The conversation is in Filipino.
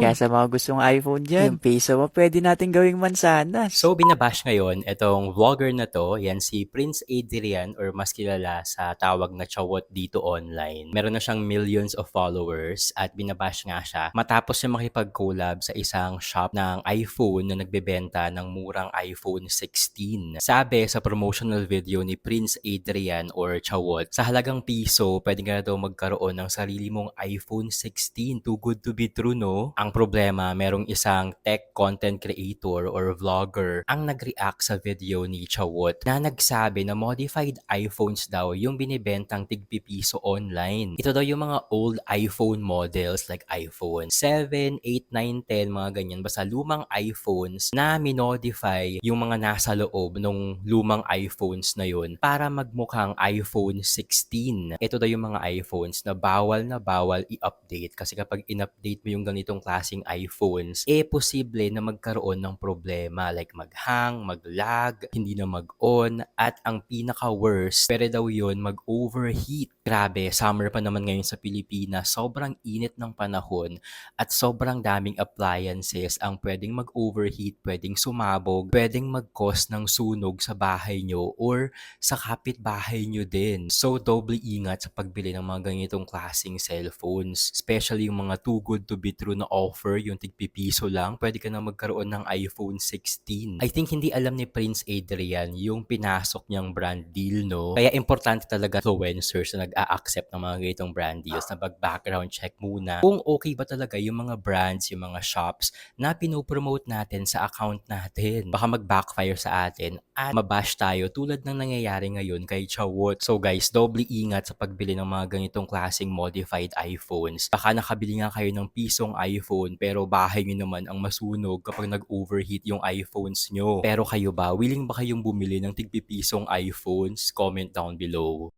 Kaya sa mga gustong iPhone dyan, yung piso mo pwede natin gawing mansanas. So, binabash ngayon itong vlogger na to, yan si Prince Adrian or mas kilala sa tawag na Chawot dito online. Meron na siyang millions of followers at binabash nga siya matapos siya makipag-collab sa isang shop ng iPhone na nagbebenta ng murang iPhone 16. Sabi sa promotional video ni Prince Adrian or Chawot, sa halagang piso, pwede ka na daw magkaroon ng sarili mong iPhone 16. Too good to be true, no? Ang problema, merong isang tech content creator or vlogger ang nag-react sa video ni Chawot na nagsabi na modified iPhones daw yung binibentang tigpipiso online. Ito daw yung mga old iPhone models like iPhone 7, 8, 9, 10, mga ganyan. Basta lumang iPhones na minodify yung mga nasa loob ng lumang iPhones na yun para magmukhang iPhone 16. Ito daw yung mga iPhones na bawal i-update kasi kapag in-update mo yung ganitong klaseng iPhones, posible na magkaroon ng problema like mag-hang, mag-lag, hindi na mag-on, at ang pinaka-worst, pwede daw yun mag-overheat. Grabe, summer pa naman ngayon sa Pilipinas, sobrang init ng panahon at sobrang daming appliances ang pwedeng mag-overheat, pwedeng sumabog, pwedeng mag-cause ng sunog sa bahay nyo or sa kapitbahay nyo din. So, doble ingat sa pagbili ng mga ganitong klaseng cellphones. Especially yung mga too good to be true na offer, yung tigpipiso lang, pwede ka na magkaroon ng iPhone 16. I think hindi alam ni Prince Adrian yung pinasok niyang brand deal, no? Kaya importante talaga influencers na nag-a-accept ng mga ganitong brand deals na background check muna kung okay ba talaga yung mga brands, yung mga shops na pinopromote natin sa account natin. Baka mag-backfire sa atin at mabash tayo tulad ng nangyayari ngayon kay Chawot. So guys, doble ingat sa pagbili ng mga ganitong klaseng modified iPhones. Baka nakabili nga kayo ng pisong iPhone pero bahay nyo naman ang masunog kapag nag-overheat yung iPhones nyo. Pero kayo ba, willing ba kayong bumili ng tigpipisong iPhones? Comment down below.